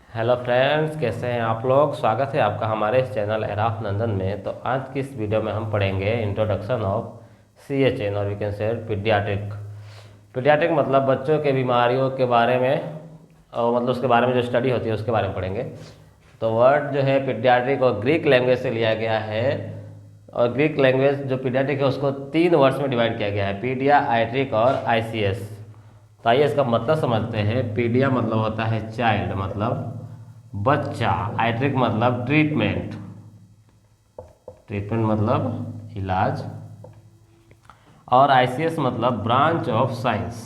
Hello friends, कैसे हैं आप लोग। स्वागत है आपका हमारे इस चैनल एराफ नंदन में। तो आज की इस वीडियो में हम पढ़ेंगे इंट्रोडक्शन ऑफ CHN और we can say pediatric. Pediatric मतलब बच्चों के बीमारियों के बारे में, और मतलब उसके बारे में जो स्टडी होती है उसके बारे में पढ़ेंगे। तो वर्ड जो है पीडियाट्रिक और ग्रीक लैंग्वेज से लिया गया है, और ग्रीक लैंग्वेज जो पीडियाट्रिक है उसको 3 वर्ड्स में डिवाइड किया गया है, पीडिया, आइट्रिक और ICS। तो आइए इसका मतलब समझते हैं। पीडिया मतलब होता है चाइल्ड, मतलब बच्चा। आइट्रिक मतलब ट्रीटमेंट, ट्रीटमेंट मतलब इलाज। और ICS मतलब branch of science,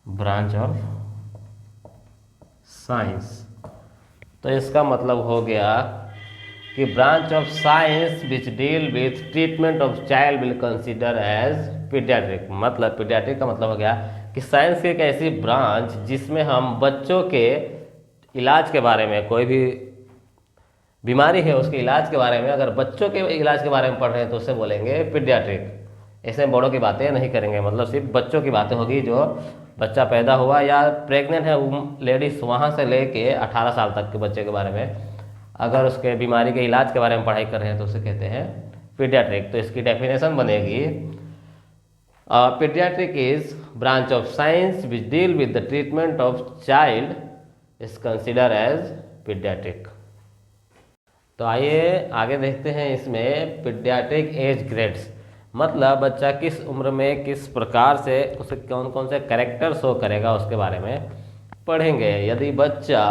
branch of science. तो इसका मतलब हो गया कि branch of science which deal with treatment of child will consider as pediatric. मतलब पीडियाट्रिक का मतलब हो गया कि साइंस की एक ऐसी ब्रांच जिसमें हम बच्चों के इलाज के बारे में, कोई भी बीमारी है उसके इलाज के बारे में, अगर बच्चों के इलाज के बारे में पढ़ रहे हैं तो उसे बोलेंगे पीडियाट्रिक। इसमें बड़ों की बातें नहीं करेंगे, मतलब सिर्फ बच्चों की बातें होगी। जो बच्चा पैदा हुआ या प्रेग्नेंट है लेडीज, वहाँ से लेके 18 साल तक के बच्चे के बारे में अगर उसके बीमारी के इलाज के बारे में पढ़ाई कर रहे हैं तो उसे कहते हैं पीडियाट्रिक। तो इसकी डेफिनेशन बनेगी, pediatric is branch of science which deal with the treatment of child is consider as pediatric. तो आइए आगे देखते हैं इसमें पीडियाट्रिक एज ग्रेड्स, मतलब बच्चा किस उम्र में किस प्रकार से उसे कौन कौन से कैरेक्टर शो करेगा उसके बारे में पढ़ेंगे। यदि बच्चा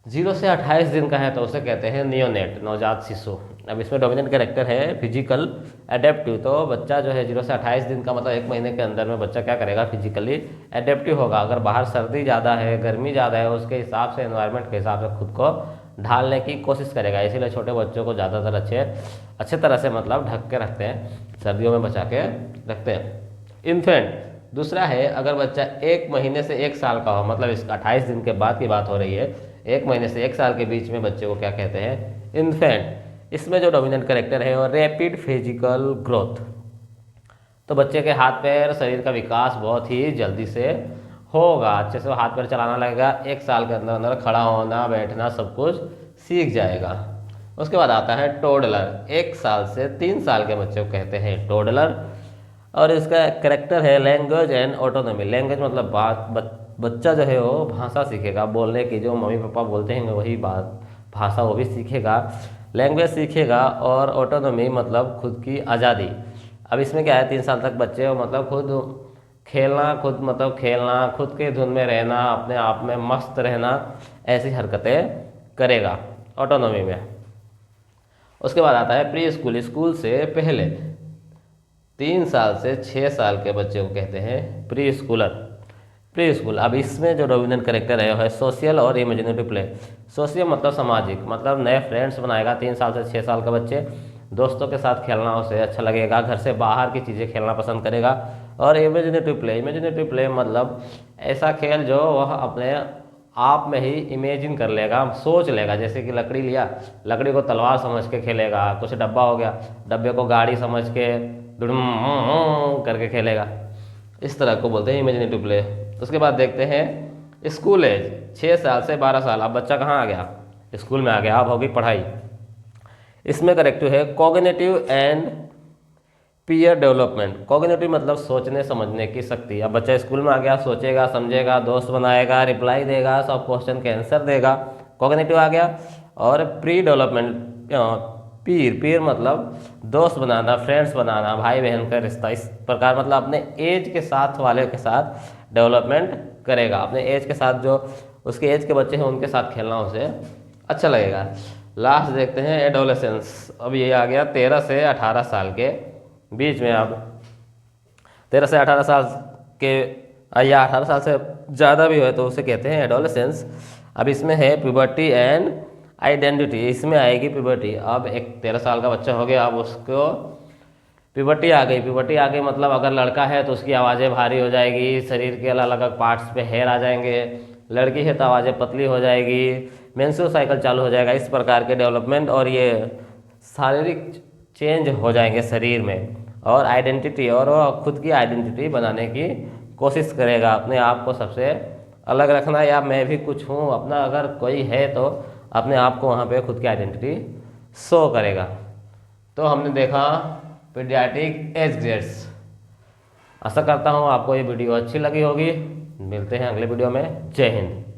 0 से 28 दिन का है तो उसे कहते हैं नियोनेट, नवजात शिशु। अब इसमें डोमिनेंट कैरेक्टर है फिजिकल एडेप्टिव। तो बच्चा जो है 0 से 28 दिन का मतलब 1 महीने के अंदर में बच्चा क्या करेगा, फिजिकली एडेप्टिव होगा। अगर बाहर सर्दी ज़्यादा है, गर्मी ज़्यादा है, उसके हिसाब से, एनवायरनमेंट के हिसाब से खुद को ढालने की कोशिश करेगा। इसीलिए छोटे बच्चों को ज़्यादातर अच्छे तरह से मतलब ढक के रखते हैं, सर्दियों में बचा के रखते हैं। इन्फेंट दूसरा है, अगर बच्चा 1 महीने से 1 साल का हो, मतलब इसका 28 दिन के बाद की बात हो रही है, 1 महीने से 1 साल के बीच में बच्चे को क्या कहते हैं, इन्फेंट। इसमें जो डोमिनेंट कैरेक्टर है वो रैपिड फिजिकल ग्रोथ। तो बच्चे के हाथ पैर शरीर का विकास बहुत ही जल्दी से होगा, अच्छे से हाथ पैर चलाना लगेगा। 1 साल के अंदर अंदर खड़ा होना बैठना सब कुछ सीख जाएगा। उसके बाद आता है टोडलर, 1 साल से 3 साल के बच्चे को कहते हैं टोडलर। और इसका कैरेक्टर है लैंग्वेज एंड ऑटोनॉमी। लैंग्वेज मतलब बच्चा जो है वो भाषा सीखेगा, बोलने की, जो मम्मी पापा बोलते हैं वही बात भाषा वो भी सीखेगा, लैंग्वेज सीखेगा। और ऑटोनॉमी मतलब खुद की आज़ादी। अब इसमें क्या है, 3 साल तक बच्चे मतलब खुद खेलना, खुद मतलब खेलना, खुद के धुन में रहना, अपने आप में मस्त रहना, ऐसी हरकतें करेगा ऑटोनॉमी में। उसके बाद आता है प्री स्कूल, स्कूल से पहले 3 साल से 6 साल के बच्चे को कहते हैं प्री स्कूलर, प्री स्कूल। अब इसमें जो डोमिनेंट कैरेक्टर है वह है सोशल और इमेजिनेटिव प्ले। सोशल मतलब सामाजिक, मतलब नए फ्रेंड्स बनाएगा। 3 साल से 6 साल का बच्चे दोस्तों के साथ खेलना उसे अच्छा लगेगा, घर से बाहर की चीज़ें खेलना पसंद करेगा। और इमेजिनेटिव प्ले, इमेजिनेटिव प्ले मतलब ऐसा खेल जो वह अपने आप में ही इमेजिन कर लेगा, सोच लेगा। जैसे कि लकड़ी लिया, लकड़ी को तलवार समझ के खेलेगा। कुछ डब्बा हो गया, डब्बे को गाड़ी समझ के दुड़ुम करके खेलेगा। इस तरह को बोलते हैं इमेजिनेटिव प्ले। उसके बाद देखते हैं स्कूल एज, 6 साल से 12 साल। अब बच्चा कहाँ आ गया, स्कूल में आ गया, अब होगी पढ़ाई। इसमें करेक्टिव है cognitive and peer development. Cognitive मतलब सोचने समझने की शक्ति। अब बच्चा स्कूल में आ गया, सोचेगा समझेगा, दोस्त बनाएगा, रिप्लाई देगा, सब क्वेश्चन के आंसर देगा, कॉग्निटिव आ गया। और प्री डेवलपमेंट पीर, पीर मतलब दोस्त बनाना, फ्रेंड्स बनाना, भाई बहन का रिश्ता, इस प्रकार मतलब अपने एज के साथ वाले के साथ डेवलपमेंट करेगा। अपने एज के साथ जो उसके एज के बच्चे हैं उनके साथ खेलना उसे अच्छा लगेगा। लास्ट देखते हैं एडोलेसेंस। अब ये आ गया 13 से 18 साल के बीच में। अब 13 से 18 साल के या 18 साल से ज़्यादा भी हो तो उसे कहते हैं एडोलेसेंस। अब इसमें है प्यूबर्टी एंड आइडेंटिटी, इसमें आएगी प्यूबर्टी। अब एक 13 साल का बच्चा हो गया, अब उसको प्यूबर्टी आ गई। प्यूबर्टी आ गई मतलब अगर लड़का है तो उसकी आवाज़ें भारी हो जाएगी, शरीर के अलग अलग पार्ट्स पे हेयर आ जाएंगे। लड़की है तो आवाज़ें पतली हो जाएगी, मेंस्ट्रुअल साइकिल चालू हो जाएगा। इस प्रकार के डेवलपमेंट और ये शारीरिक चेंज हो जाएंगे शरीर में। और आइडेंटिटी, और वो खुद की आइडेंटिटी बनाने की कोशिश करेगा, अपने आप को सबसे अलग रखना, या मैं भी कुछ हूँ अपना, अगर कोई है तो अपने आप को वहाँ पे खुद की आइडेंटिटी शो करेगा। तो हमने देखा पीडियाट्रिक एज ग्रेड्स। आशा करता हूँ आपको ये वीडियो अच्छी लगी होगी। मिलते हैं अगले वीडियो में। जय हिंद।